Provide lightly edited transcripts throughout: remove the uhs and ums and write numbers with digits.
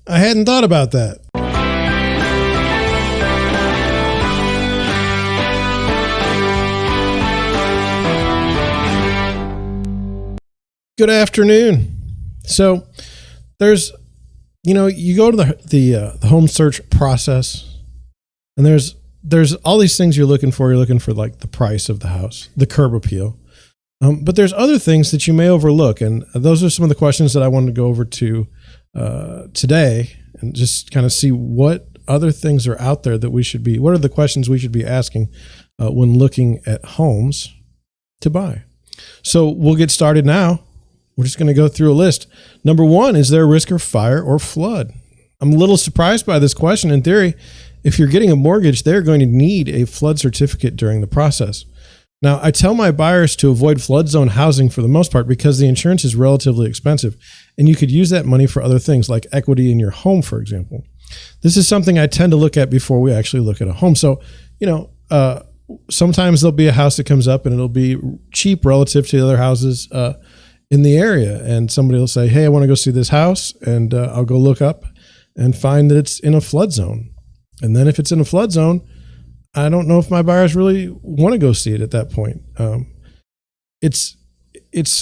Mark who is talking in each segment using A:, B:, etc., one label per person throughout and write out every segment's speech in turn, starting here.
A: I hadn't thought about that. Good afternoon. So there's, you go to the home search process, and there's all these things you're looking for. You're looking for like the price of the house, the curb appeal. But there's other things that you may overlook. And those are some of the questions that I wanted to go over to today, and just kind of see what other things are out there that what are the questions we should be asking when looking at homes to buy. So we'll get started now. We're just going to go through a list. Number one, is there a risk of fire or flood? I'm a little surprised by this question. In theory, if you're getting a mortgage, they're going to need a flood certificate during the process. Now, I tell my buyers to avoid flood zone housing for the most part because the insurance is relatively expensive, and you could use that money for other things like equity in your home, for example. This is something I tend to look at before we actually look at a home. So, sometimes there'll be a house that comes up and it'll be cheap relative to the other houses in the area, and somebody will say, hey, I want to go see this house, and I'll go look up and find that it's in a flood zone. And then if it's in a flood zone, I don't know if my buyers really want to go see it at that point. It's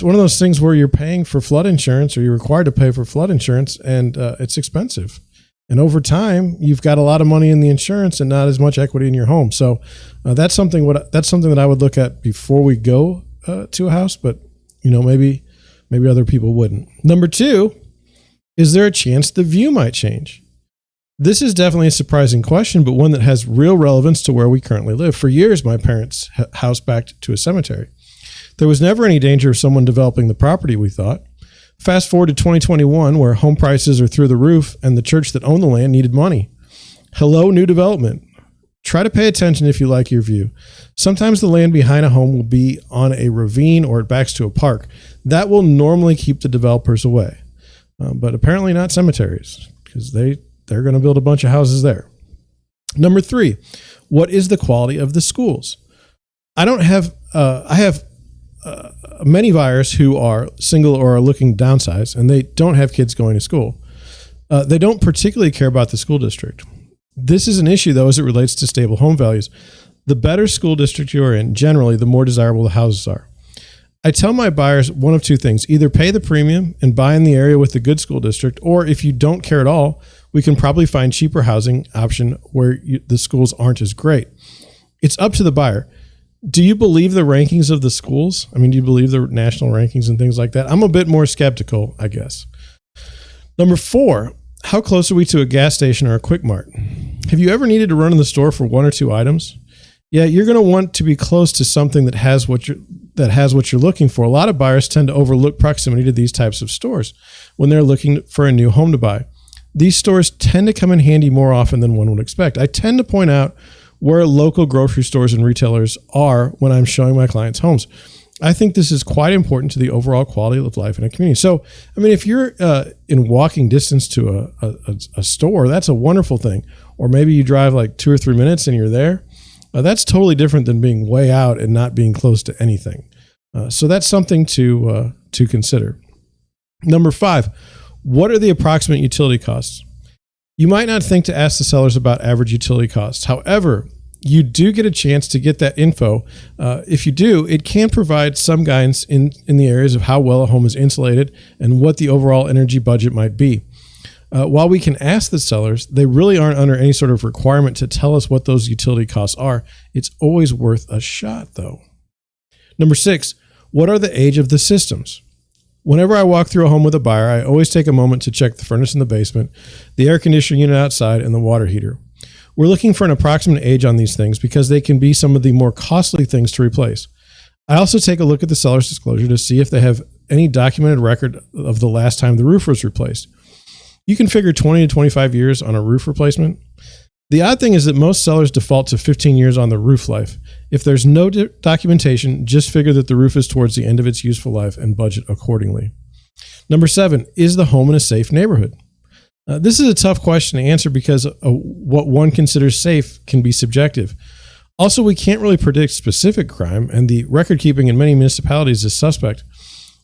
A: one of those things where you're paying for flood insurance, or you're required to pay for flood insurance, and it's expensive. And over time, you've got a lot of money in the insurance and not as much equity in your home. So that's something that I would look at before we go to a house. But maybe other people wouldn't. Number two, is there a chance the view might change? This is definitely a surprising question, but one that has real relevance to where we currently live. For years, my parents' house backed to a cemetery. There was never any danger of someone developing the property, we thought. Fast forward to 2021, where home prices are through the roof and the church that owned the land needed money. Hello, new development. Try to pay attention if you like your view. Sometimes the land behind a home will be on a ravine or it backs to a park. That will normally keep the developers away, but apparently not cemeteries, because they're going to build a bunch of houses there. Number three, what is the quality of the schools? I have many buyers who are single or are looking to downsize, and they don't have kids going to school. They don't particularly care about the school district. This is an issue, though, as it relates to stable home values. The better school district you're in, generally, the more desirable the houses are. I tell my buyers one of two things: either pay the premium and buy in the area with a good school district, or if you don't care at all, we can probably find cheaper housing option where the schools aren't as great. It's up to the buyer. Do you believe the rankings of the schools? Do you believe the national rankings and things like that? I'm a bit more skeptical, I guess. Number four, how close are we to a gas station or a Quick Mart? Have you ever needed to run in the store for one or two items? Yeah, you're going to want to be close to something that has what you're looking for. A lot of buyers tend to overlook proximity to these types of stores when they're looking for a new home to buy. These stores tend to come in handy more often than one would expect. I tend to point out where local grocery stores and retailers are when I'm showing my clients homes. I think this is quite important to the overall quality of life in a community. So, if you're in walking distance to a store, that's a wonderful thing. Or maybe you drive like 2 or 3 minutes and you're there. That's totally different than being way out and not being close to anything. So that's something to consider. Number five, what are the approximate utility costs? You might not think to ask the sellers about average utility costs. However, you do get a chance to get that info. If you do, it can provide some guidance in the areas of how well a home is insulated and what the overall energy budget might be. While we can ask the sellers, they really aren't under any sort of requirement to tell us what those utility costs are. It's always worth a shot, though. Number six, what are the age of the systems? Whenever I walk through a home with a buyer, I always take a moment to check the furnace in the basement, the air conditioning unit outside, and the water heater. We're looking for an approximate age on these things because they can be some of the more costly things to replace. I also take a look at the seller's disclosure to see if they have any documented record of the last time the roof was replaced. You can figure 20 to 25 years on a roof replacement. The odd thing is that most sellers default to 15 years on the roof life. If there's no documentation, just figure that the roof is towards the end of its useful life and budget accordingly. Number 7, is the home in a safe neighborhood? This is a tough question to answer because what one considers safe can be subjective. Also, we can't really predict specific crime, and the record keeping in many municipalities is suspect.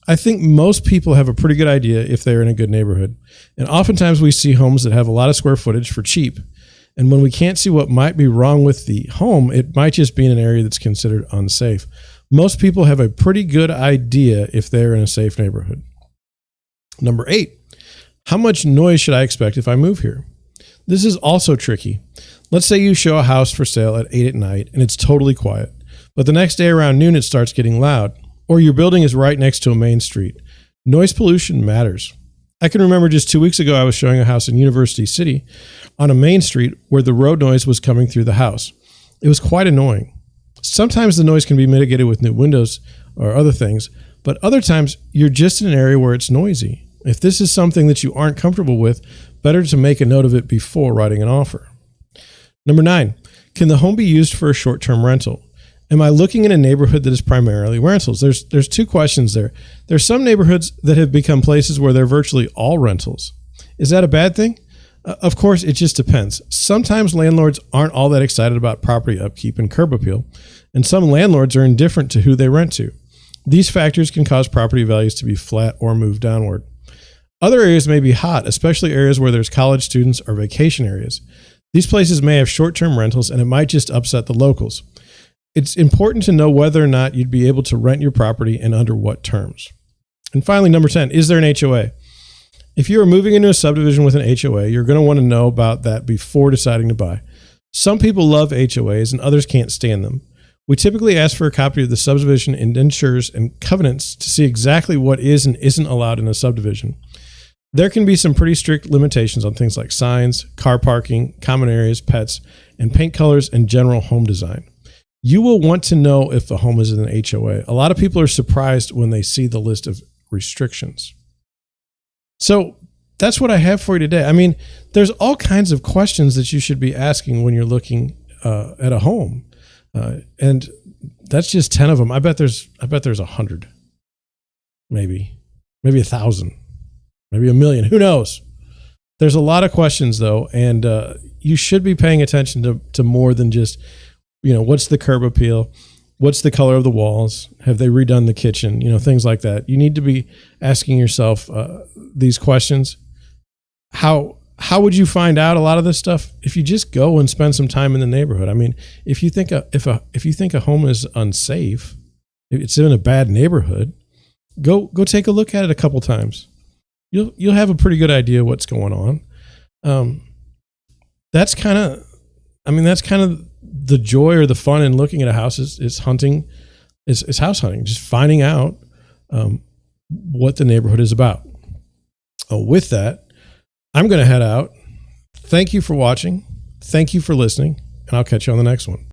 A: I think most people have a pretty good idea if they're in a good neighborhood. And oftentimes we see homes that have a lot of square footage for cheap. And when we can't see what might be wrong with the home, it might just be in an area that's considered unsafe. Most people have a pretty good idea if they're in a safe neighborhood. Number 8, how much noise should I expect if I move here? This is also tricky. Let's say you show a house for sale at 8 at night and it's totally quiet, but the next day around noon it starts getting loud, or your building is right next to a main street. Noise pollution matters. I can remember just 2 weeks ago I was showing a house in University City on a main street where the road noise was coming through the house. It was quite annoying. Sometimes the noise can be mitigated with new windows or other things, but other times you're just in an area where it's noisy. If this is something that you aren't comfortable with, better to make a note of it before writing an offer. Number 9, can the home be used for a short-term rental? Am I looking in a neighborhood that is primarily rentals? There's 2 questions there. There's some neighborhoods that have become places where they're virtually all rentals. Is that a bad thing? Of course, it just depends. Sometimes landlords aren't all that excited about property upkeep and curb appeal, and some landlords are indifferent to who they rent to. These factors can cause property values to be flat or move downward. Other areas may be hot, especially areas where there's college students or vacation areas. These places may have short-term rentals, and it might just upset the locals. It's important to know whether or not you'd be able to rent your property and under what terms. And finally, number 10, is there an HOA? If you are moving into a subdivision with an HOA, you're going to want to know about that before deciding to buy. Some people love HOAs and others can't stand them. We typically ask for a copy of the subdivision indentures and covenants to see exactly what is and isn't allowed in a subdivision. There can be some pretty strict limitations on things like signs, car parking, common areas, pets, and paint colors and general home design. You will want to know if the home is in an HOA. A lot of people are surprised when they see the list of restrictions. So that's what I have for you today. I mean, there's all kinds of questions that you should be asking when you're looking at a home. And that's just 10 of them. I bet there's 100, maybe 1,000, maybe 1,000,000. Who knows? There's a lot of questions though. And you should be paying attention to more than just, what's the curb appeal? What's the color of the walls? Have they redone the kitchen? Things like that. You need to be asking yourself these questions. How would you find out a lot of this stuff? If you just go and spend some time in the neighborhood. I mean, if you think a home is unsafe, if it's in a bad neighborhood, go take a look at it a couple times. You'll have a pretty good idea what's going on. That's kind of the joy or the fun in looking at a house is hunting, is house hunting, just finding out what the neighborhood is about. With that, I'm going to head out. Thank you for watching. Thank you for listening, and I'll catch you on the next one.